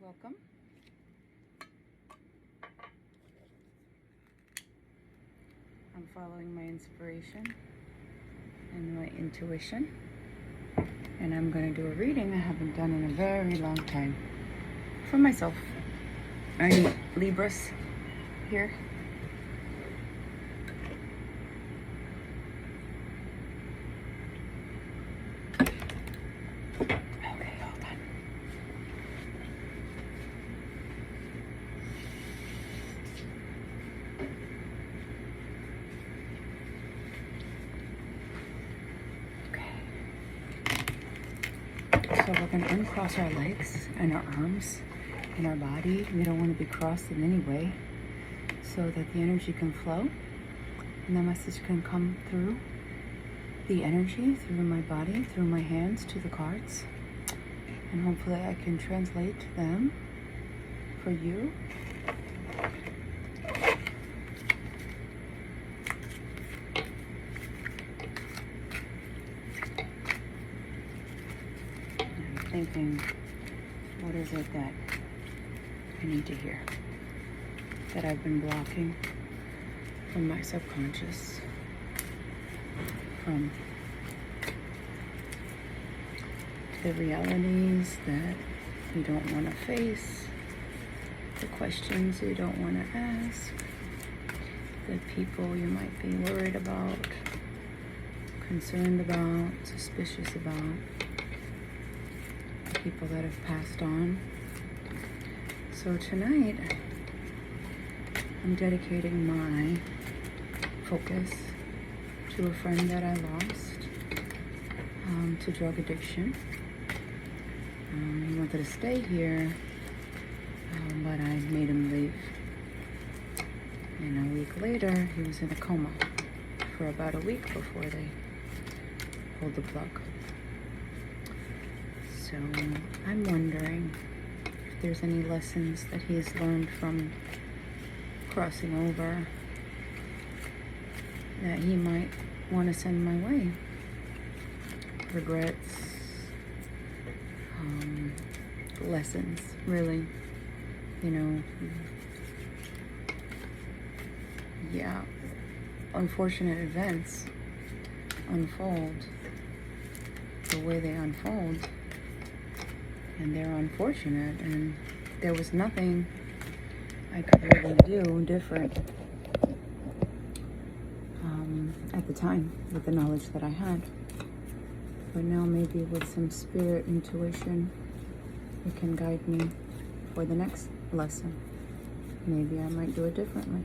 Welcome. I'm following my inspiration and my intuition, and I'm going to do a reading I haven't done in a very long time for myself. Any Libras here? So we're going to uncross our legs and our arms and our body. We don't want to be crossed in any way, so that the energy can flow and the message can come through the energy, through my body, through my hands to the cards. And hopefully I can translate them for you. Thinking, what is it that I need to hear, that I've been blocking from my subconscious, from the realities that you don't want to face, the questions you don't want to ask, the people you might be worried about, concerned about, suspicious about, people that have passed on. So tonight, I'm dedicating my focus to a friend that I lost to drug addiction. He wanted to stay here, but I made him leave. And a week later, he was in a coma for about a week before they pulled the plug. So I'm wondering if there's any lessons that he's learned from crossing over that he might want to send my way. Regrets, lessons, really. Yeah, unfortunate events unfold the way they unfold. And they're unfortunate, and there was nothing I could really do different at the time with the knowledge that I had. But now maybe with some spirit intuition, it can guide me for the next lesson. Maybe I might do it differently.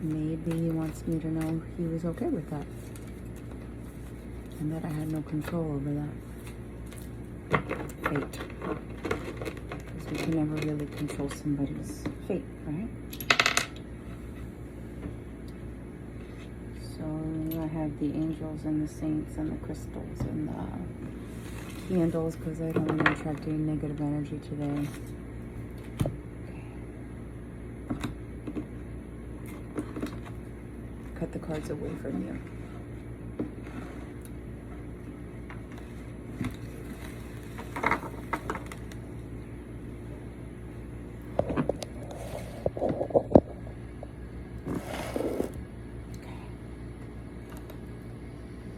Maybe he wants me to know he was okay with that, and that I had no control over that. Fate, because we can never really control somebody's fate, right? So I have the angels and the saints and the crystals and the candles, because I don't want to attract any negative energy today. Okay. Cut the cards away from you.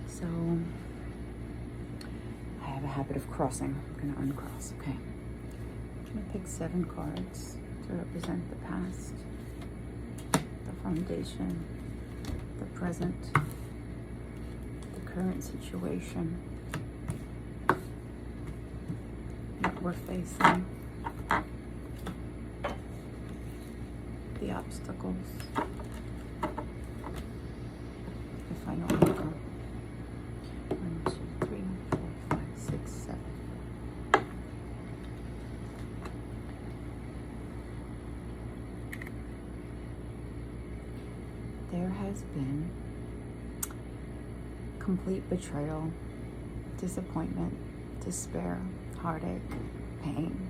So, I have a habit of crossing. I'm going to uncross, okay? I'm going to pick 7 cards to represent the past, the foundation, the present, the current situation that we're facing, the obstacles, the final outcome. 1, 2, 3, 4, 5, 6, 7. There has been complete betrayal, disappointment, despair, heartache, pain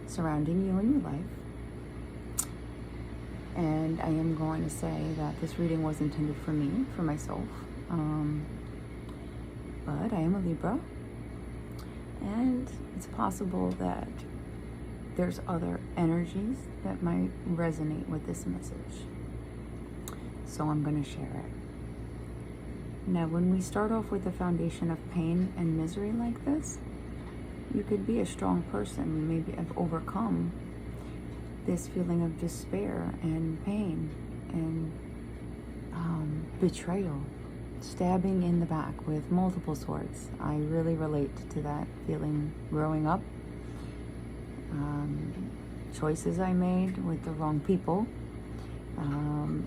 surrounding you in your life. And I am going to say that this reading was intended for me, for myself. But I am a Libra, And it's possible that there's other energies that might resonate with this message. So I'm going to share it. Now, when we start off with a foundation of pain and misery like this, you could be a strong person. You maybe have overcome this feeling of despair and pain and betrayal, stabbing in the back with multiple swords. I really relate to that feeling growing up. Choices I made with the wrong people,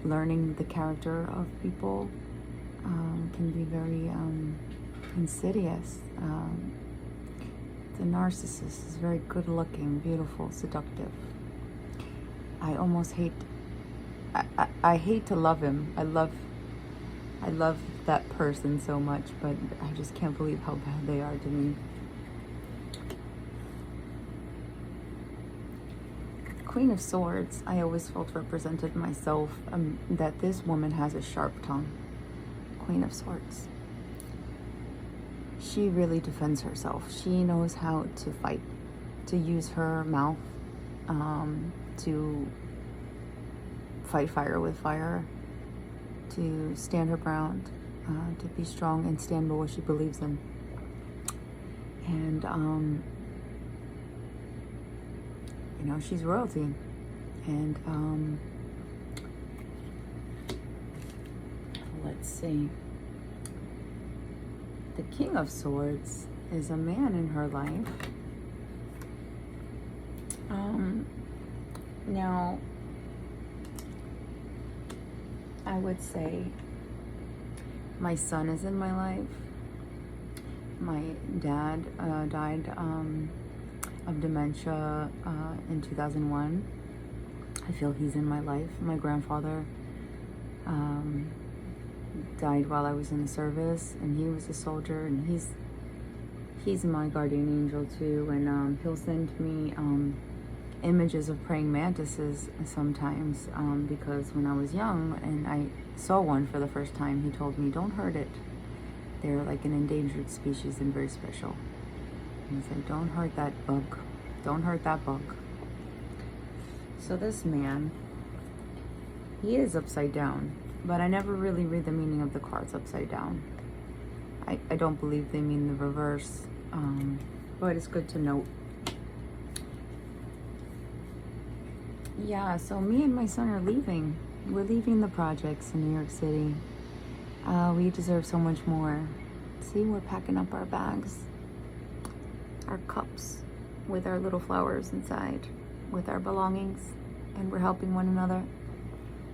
learning the character of people can be very insidious. The narcissist is very good looking, beautiful, seductive. I almost hate, I hate to love him. I love that person so much, but I just can't believe how bad they are to me. Queen of Swords, I always felt represented myself, that this woman has a sharp tongue. Queen of Swords. She really defends herself. She knows how to fight, to use her mouth to fight fire with fire, to stand her ground, to be strong and stand by what she believes in. And, you know, she's royalty. And, let's see. The King of Swords is a man in her life. Now, I would say my son is in my life. My dad died of dementia in 2001. I feel he's in my life. My grandfather died while I was in the service, and he was a soldier, and he's my guardian angel too. And he'll send me images of praying mantises sometimes, because when I was young and I saw one for the first time, he told me, don't hurt it. They're like an endangered species and very special. And he said, don't hurt that bug. Don't hurt that bug. So this man, he is upside down, but I never really read the meaning of the cards upside down. I don't believe they mean the reverse, but it's good to note. Yeah, so me and my son are leaving. We're leaving the projects in New York City. We deserve so much more. See, we're packing up our bags, our cups with our little flowers inside, with our belongings, and we're helping one another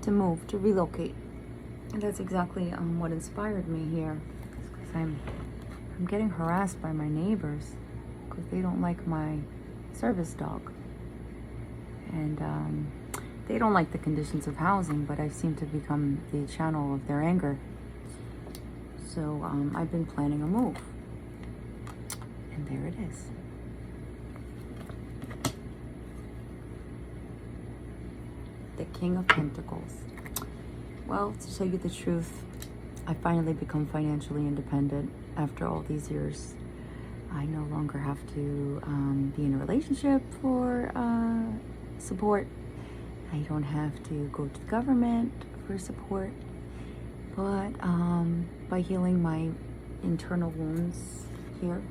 to move, to relocate. And that's exactly what inspired me here, because I'm getting harassed by my neighbors because they don't like my service dog. And they don't like the conditions of housing, but I seem to become the channel of their anger. So I've been planning a move. And there it is. The King of Pentacles. Well, to tell you the truth, I finally become financially independent after all these years. I no longer have to be in a relationship for support. I don't have to go to the government for support. But by healing my internal wounds here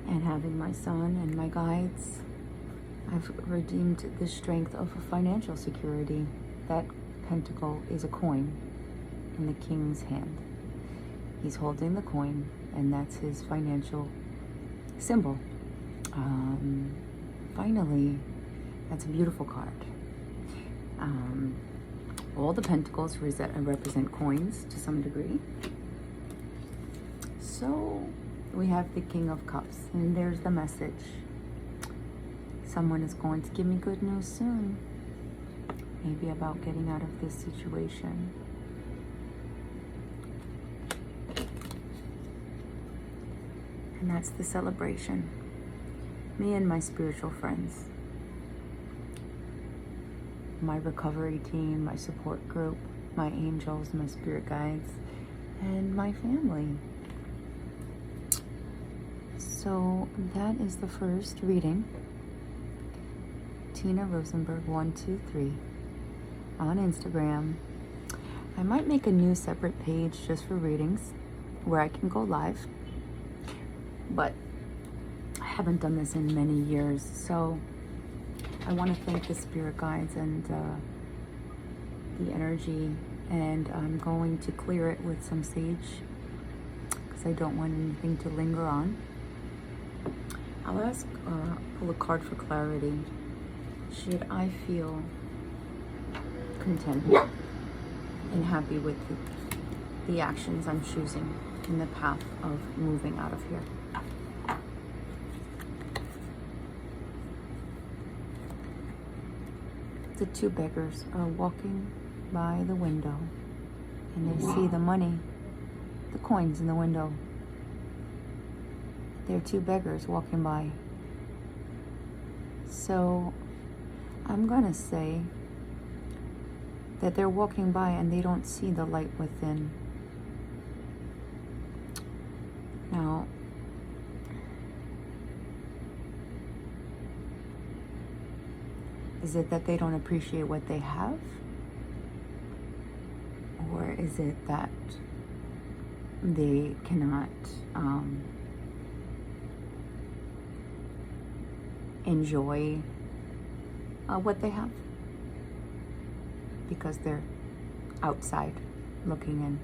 and having my son and my guides, I've redeemed the strength of a financial security. That pentacle is a coin in the king's hand. He's holding the coin, and that's his financial symbol. Finally, that's a beautiful card. All the pentacles represent coins to some degree. So we have the King of Cups, and there's the message. Someone is going to give me good news soon. Maybe about getting out of this situation. And that's the celebration. Me and my spiritual friends. My recovery team, my support group, my angels, my spirit guides, and my family. So that is the first reading. Tina Rosenberg 123 on Instagram. I might make a new separate page just for readings where I can go live, but I haven't done this in many years, so I want to thank the spirit guides and the energy, and I'm going to clear it with some sage because I don't want anything to linger on. I'll ask, pull a card for clarity. Should I feel content and happy with the actions I'm choosing in the path of moving out of here? The two beggars are walking by the window and they see the money, the coins in the window. They're two beggars walking by. So I'm gonna say that they're walking by and they don't see the light within. Now, is it that they don't appreciate what they have? Or is it that they cannot enjoy what they have because they're outside looking in?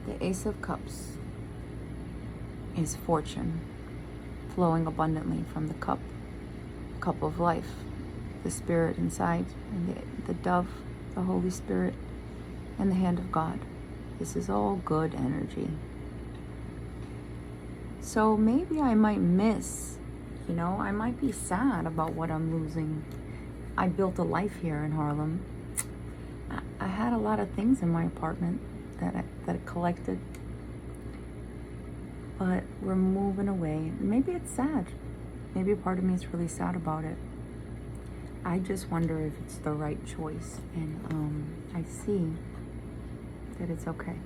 The Ace of Cups is fortune flowing abundantly from the cup of life, the spirit inside, and the dove, the Holy Spirit, and the hand of God. This is all good energy. So maybe I might miss, I might be sad about what I'm losing. I built a life here in Harlem. I had a lot of things in my apartment that I collected, but we're moving away. Maybe it's sad. Maybe a part of me is really sad about it. I just wonder if it's the right choice, and I see that it's okay.